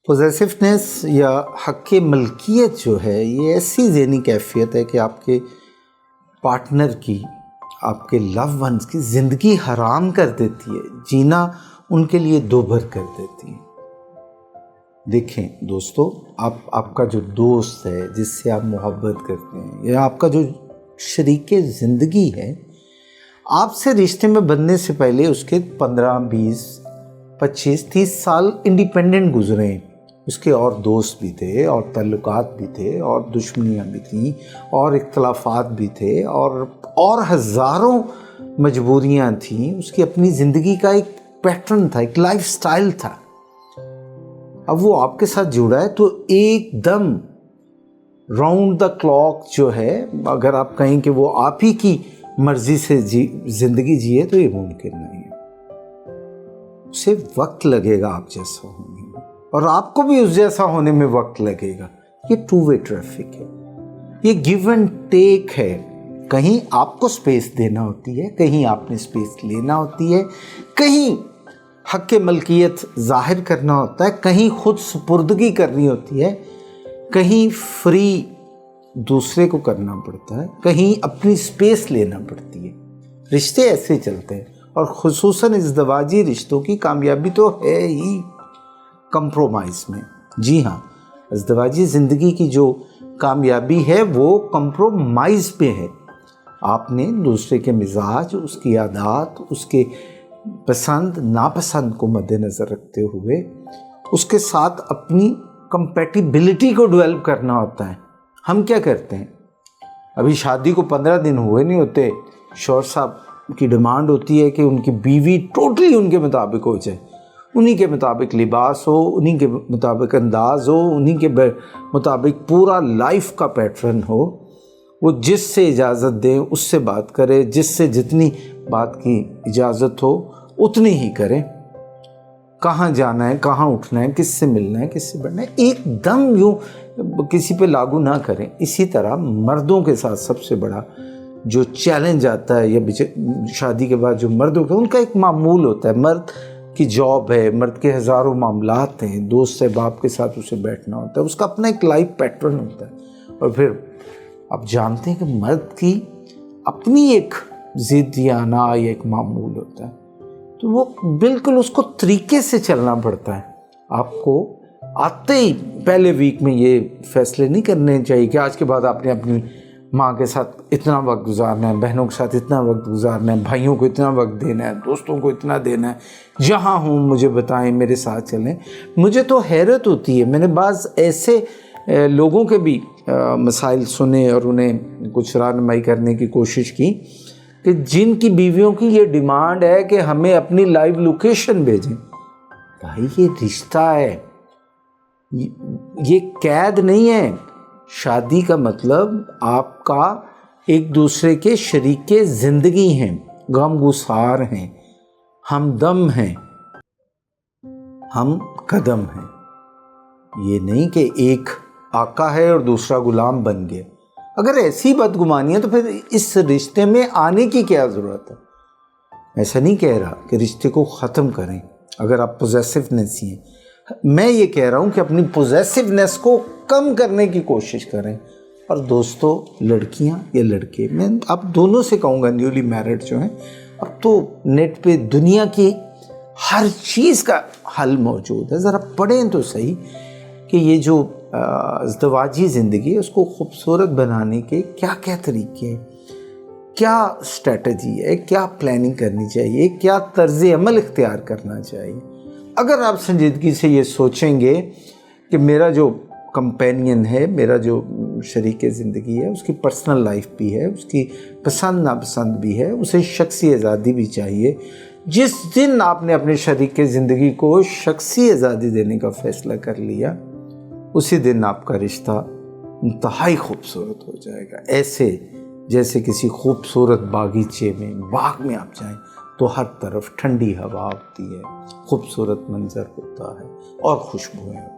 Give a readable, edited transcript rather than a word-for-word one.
پوزیسیونیس یا حق ملکیت جو ہے یہ ایسی ذہنی کیفیت ہے کہ آپ کے پارٹنر کی، آپ کے لو ونس کی زندگی حرام کر دیتی ہے، جینا ان کے لیے دوبھر کر دیتی ہے۔ دیکھیں دوستو، آپ کا جو دوست ہے جس سے آپ محبت کرتے ہیں، یا آپ کا جو شریک زندگی ہے، آپ سے رشتے میں بننے سے پہلے اس کے 15 20 25 30 سال انڈیپینڈنٹ گزرے ہیں۔ اس کے اور دوست بھی تھے، اور تعلقات بھی تھے، اور دشمنیاں بھی تھیں، اور اختلافات بھی تھے، اور ہزاروں مجبوریاں تھیں۔ اس کی اپنی زندگی کا ایک پیٹرن تھا، ایک لائف سٹائل تھا۔ اب وہ آپ کے ساتھ جڑا ہے تو ایک دم راؤنڈ دا کلاک جو ہے، اگر آپ کہیں کہ وہ آپ ہی کی مرضی سے زندگی جیے تو یہ ممکن نہیں ہے۔ اسے وقت لگے گا آپ جیسا ہونے میں، اور آپ کو بھی اس جیسا ہونے میں وقت لگے گا۔ یہ ٹو وے ٹریفک ہے، یہ گیو اینڈ ٹیک ہے۔ کہیں آپ کو سپیس دینا ہوتی ہے، کہیں آپ نے سپیس لینا ہوتی ہے، کہیں حق ملکیت ظاہر کرنا ہوتا ہے، کہیں خود سپردگی کرنی ہوتی ہے، کہیں فری دوسرے کو کرنا پڑتا ہے، کہیں اپنی سپیس لینا پڑتی ہے۔ رشتے ایسے چلتے ہیں، اور خصوصاً ازدواجی رشتوں کی کامیابی تو ہے ہی کمپرومائز میں۔ جی ہاں، ازدواجی زندگی کی جو کامیابی ہے وہ کمپرومائز پہ ہے۔ آپ نے دوسرے کے مزاج، اس کی عادات، اس کے پسند ناپسند کو مد نظر رکھتے ہوئے اس کے ساتھ اپنی کمپیٹیبلٹی کو ڈیولپ کرنا ہوتا ہے۔ ہم کیا کرتے ہیں، ابھی شادی کو 15 دن ہوئے نہیں ہوتے، شوہر صاحب کی ڈیمانڈ ہوتی ہے کہ ان کی بیوی ٹوٹلی ان کے مطابق ہو جائے، انہی کے مطابق لباس ہو، انہی کے مطابق انداز ہو، انہی کے مطابق پورا لائف کا پیٹرن ہو۔ وہ جس سے اجازت دیں اس سے بات کرے، جس سے جتنی بات کی اجازت ہو اتنی ہی کریں۔ کہاں جانا ہے، کہاں اٹھنا ہے، کس سے ملنا ہے، کس سے بڑھنا ہے، ایک دم یوں کسی پہ لاگو نہ کریں۔ اسی طرح مردوں کے ساتھ سب سے بڑا جو چیلنج آتا ہے، یا شادی کے بعد جو مردوں کا، ان کا ایک معمول ہوتا ہے، مرد کی جاب ہے، مرد کے ہزاروں معاملات ہیں، دوست احباب کے ساتھ اسے بیٹھنا ہوتا ہے، اس کا اپنا ایک لائف پیٹرن ہوتا ہے۔ اور پھر آپ جانتے ہیں کہ مرد کی اپنی ایک ضد یا انا یا ایک معمول ہوتا ہے، تو وہ بالکل اس کو طریقے سے چلنا پڑتا ہے۔ آپ کو آتے ہی پہلے ویک میں یہ فیصلے نہیں کرنے چاہیے کہ آج کے بعد آپ نے اپنی ماں کے ساتھ اتنا وقت گزارنا ہے، بہنوں کے ساتھ اتنا وقت گزارنا ہے، بھائیوں کو اتنا وقت دینا ہے، دوستوں کو اتنا دینا ہے، جہاں ہوں مجھے بتائیں، میرے ساتھ چلیں۔ مجھے تو حیرت ہوتی ہے، میں نے بعض ایسے لوگوں کے بھی مسائل سنے اور انہیں کچھ رہنمائی کرنے کی کوشش کی کہ جن کی بیویوں کی یہ ڈیمانڈ ہے کہ ہمیں اپنی لائیو لوکیشن بھیجیں۔ بھائی یہ رشتہ ہے، یہ قید نہیں ہے۔ شادی کا مطلب آپ کا ایک دوسرے کے شریک زندگی ہیں، غم گسار ہیں، ہمدم ہیں، ہم قدم ہیں۔ یہ نہیں کہ ایک آقا ہے اور دوسرا غلام بن گیا۔ اگر ایسی بدگمانی ہے تو پھر اس رشتے میں آنے کی کیا ضرورت ہے؟ ایسا نہیں کہہ رہا کہ رشتے کو ختم کریں اگر آپ پوزیسیونیس ہیں، میں یہ کہہ رہا ہوں کہ اپنی پوزیسیونیس کو کم کرنے کی کوشش کریں۔ اور دوستو، لڑکیاں یا لڑکے، میں آپ دونوں سے کہوں گا، نیولی میرڈ جو ہیں، اب تو نیٹ پہ دنیا کی ہر چیز کا حل موجود ہے، ذرا پڑھیں تو صحیح کہ یہ جو ازدواجی زندگی ہے اس کو خوبصورت بنانے کے کیا کیا طریقے ہیں، کیا اسٹریٹجی ہے، کیا پلاننگ کرنی چاہیے، کیا طرز عمل اختیار کرنا چاہیے۔ اگر آپ سنجیدگی سے یہ سوچیں گے کہ میرا جو کمپینین ہے، میرا جو شریک زندگی ہے، اس کی پرسنل لائف بھی ہے، اس کی پسند ناپسند بھی ہے، اسے شخصی آزادی بھی چاہیے۔ جس دن آپ نے اپنے شریک زندگی کو شخصی آزادی دینے کا فیصلہ کر لیا، اسی دن آپ کا رشتہ انتہائی خوبصورت ہو جائے گا۔ ایسے جیسے کسی خوبصورت باغیچے میں، باغ میں آپ جائیں تو ہر طرف ٹھنڈی ہوا ہوتی ہے، خوبصورت منظر ہوتا ہے اور خوشبوئیں ہوتی ہیں۔